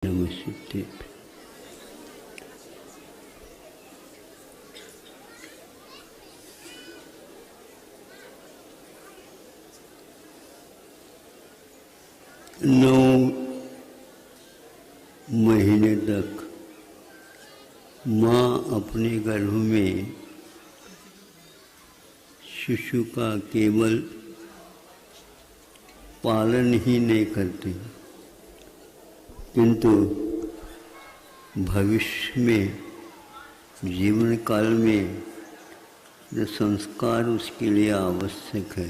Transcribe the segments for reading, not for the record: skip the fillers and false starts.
नमस्ते। नौ महीने तक माँ अपने गर्भ में शिशु का केवल पालन ही नहीं करती, किंतु भविष्य में जीवन काल में जो संस्कार उसके लिए आवश्यक है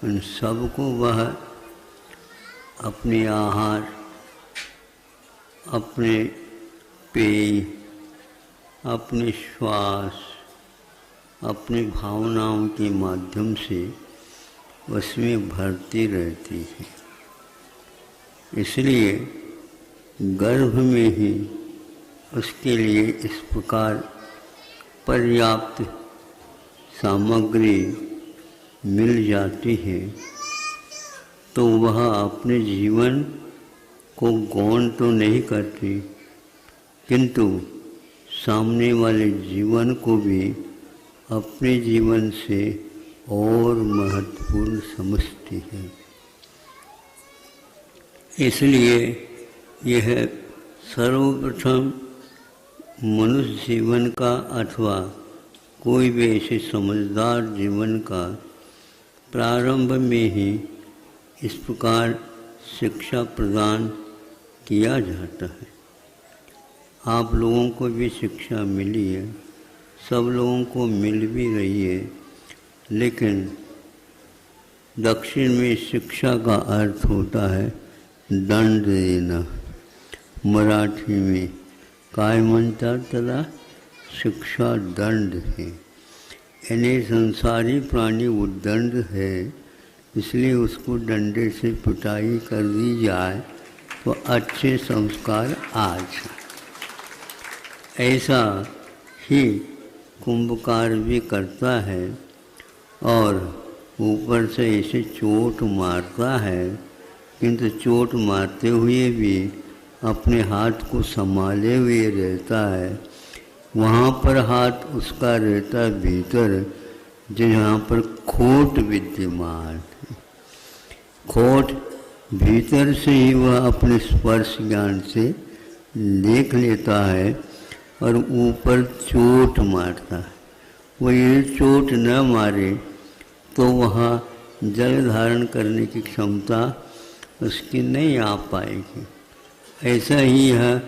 उन सबको वह अपने आहार, अपने पेय, अपने श्वास, अपनी भावनाओं के माध्यम से उसमें भरती रहती है। इसलिए गर्भ में ही उसके लिए इस प्रकार पर्याप्त सामग्री मिल जाती है तो वह अपने जीवन को गौण तो नहीं करती, किंतु सामने वाले जीवन को भी अपने जीवन से और महत्वपूर्ण समझती है। इसलिए यह सर्वप्रथम मनुष्य जीवन का अथवा कोई भी ऐसे समझदार जीवन का प्रारंभ में ही इस प्रकार शिक्षा प्रदान किया जाता है। आप लोगों को भी शिक्षा मिली है, सब लोगों को मिल भी रही है, लेकिन दक्षिण में शिक्षा का अर्थ होता है दंड देना। मराठी में काय म्हणतात त्याला शिक्षा दंड है, यानी संसारी प्राणी उद्दंड है, इसलिए उसको डंडे से पिटाई कर दी जाए तो अच्छे संस्कार आ जाए। ऐसा ही कुंभकार भी करता है और ऊपर से ऐसे चोट मारता है, किंतु चोट मारते हुए भी अपने हाथ को संभाले हुए रहता है। वहाँ पर हाथ उसका रहता भीतर जहाँ पर खोट विद्यमान है। खोट भीतर से ही वह अपने स्पर्श ज्ञान से देख लेता है और ऊपर चोट मारता है। वो ये चोट न मारे तो वहाँ जल धारण करने की क्षमता उसकी नहीं आ पाएगी। ऐसा ही है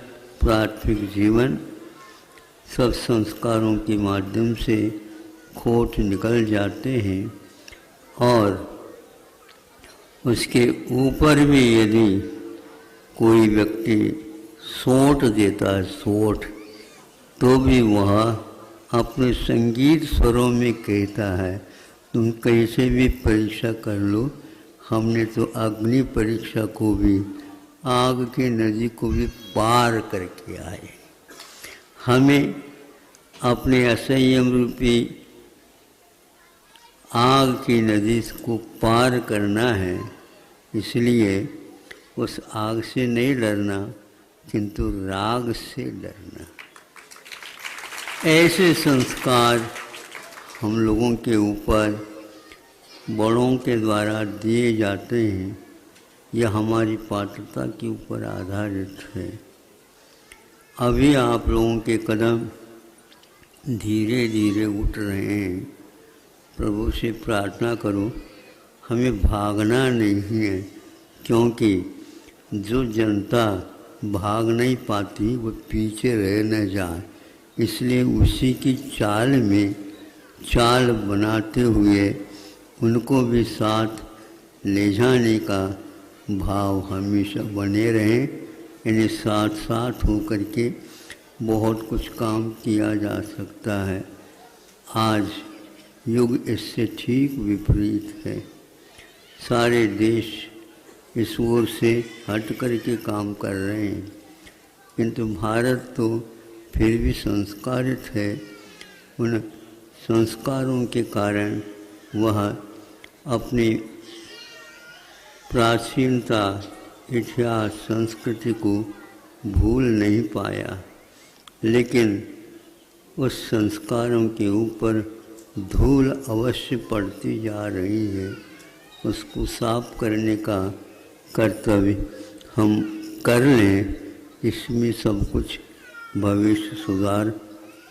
प्राथमिक जीवन, सब संस्कारों के माध्यम से खोट निकल जाते हैं और उसके ऊपर भी यदि कोई व्यक्ति सोट देता है, सोट, तो भी वह अपने संगीत स्वरों में कहता है तुम कैसे भी परीक्षा कर लो, हमने तो अग्नि परीक्षा को भी, आग की नदी को भी पार करके आए। हमें अपने असंयम रूपी आग की नदी को पार करना है, इसलिए उस आग से नहीं डरना किंतु राग से डरना। ऐसे संस्कार हम लोगों के ऊपर बड़ों के द्वारा दिए जाते हैं। यह हमारी पात्रता के ऊपर आधारित है। अभी आप लोगों के कदम धीरे धीरे उठ रहे हैं। प्रभु से प्रार्थना करो हमें भागना नहीं है, क्योंकि जो जनता भाग नहीं पाती वो पीछे रह न जाए, इसलिए उसी की चाल में चाल बनाते हुए उनको भी साथ ले जाने का भाव हमेशा बने रहें। यानी साथ साथ होकर के बहुत कुछ काम किया जा सकता है। आज युग इससे ठीक विपरीत है। सारे देश इस ओर से हट कर के काम कर रहे हैं, किंतु भारत तो फिर भी संस्कारित है। उन संस्कारों के कारण वह अपनी प्राचीनता, इतिहास, संस्कृति को भूल नहीं पाया, लेकिन उस संस्कारों के ऊपर धूल अवश्य पड़ती जा रही है। उसको साफ करने का कर्तव्य हम कर लें, इसमें सब कुछ भविष्य सुधार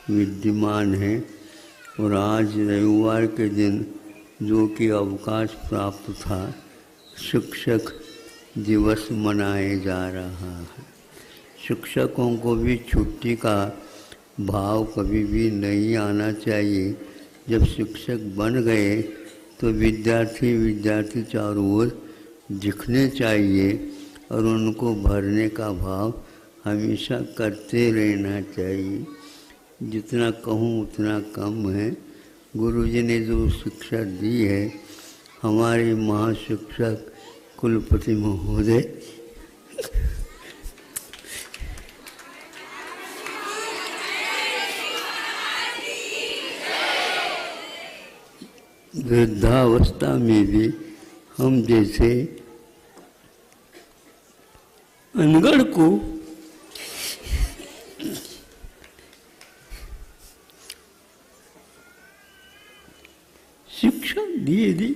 विद्यमान है। और आज रविवार के दिन जो कि अवकाश प्राप्त था, शिक्षक दिवस मनाया जा रहा है। शिक्षकों को भी छुट्टी का भाव कभी भी नहीं आना चाहिए। जब शिक्षक बन गए तो विद्यार्थी चारों ओर दिखने चाहिए और उनको भरने का भाव हमेशा करते रहना चाहिए। जितना कहूँ उतना कम है। गुरुजी ने जो शिक्षा दी है, हमारे महाशिक्षक कुलपति महोदय वृद्धावस्था में भी हम जैसे अनगढ़ को शिक्षा दिए दी,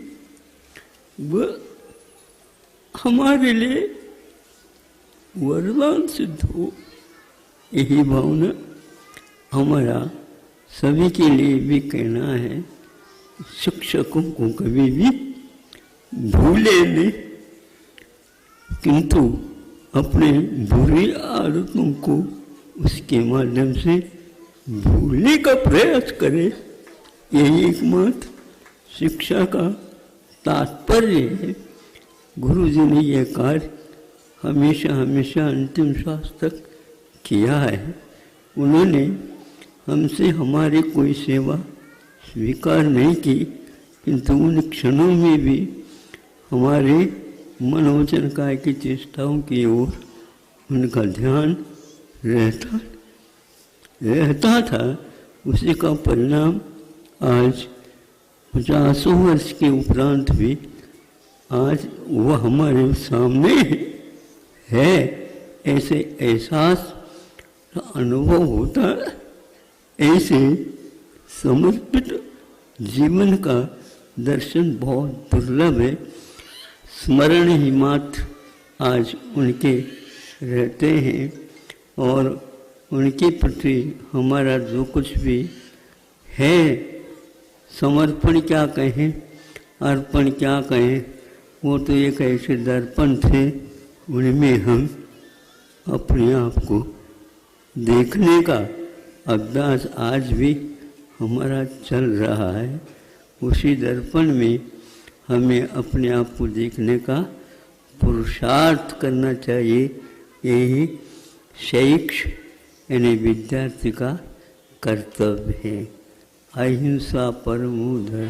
वह हमारे लिए वरदान सिद्ध हो। यही भावना हमारा सभी के लिए भी कहना है। शिक्षकों को कभी भी भूले नहीं, किंतु अपने बुरी आदतों को उसके माध्यम से भूलने का प्रयास करें। यही एकमात्र शिक्षा का तात्पर्य है। गुरु जी ने यह कार्य हमेशा हमेशा अंतिम श्वास तक किया है। उन्होंने हमसे हमारी कोई सेवा स्वीकार नहीं की, किंतु उन क्षणों में भी हमारे मनोवचन काय की चेष्टाओं की ओर उनका ध्यान रहता था। उसी का परिणाम आज 50 वर्ष के उपरांत भी आज वह हमारे सामने है। ऐसे एहसास अनुभव होता, ऐसे समर्पित जीवन का दर्शन बहुत दुर्लभ है। स्मरण ही मात्र आज उनके रहते हैं और उनके प्रति हमारा जो कुछ भी है, समर्पण क्या कहें, अर्पण क्या कहें, वो तो एक ऐसे दर्पण थे, उनमें हम अपने आप को देखने का अभ्यास आज भी हमारा चल रहा है। उसी दर्पण में हमें अपने आप को देखने का पुरुषार्थ करना चाहिए। यही शिक्षक यानी विद्यार्थी का कर्तव्य है। अहिंसा परमो धर्म।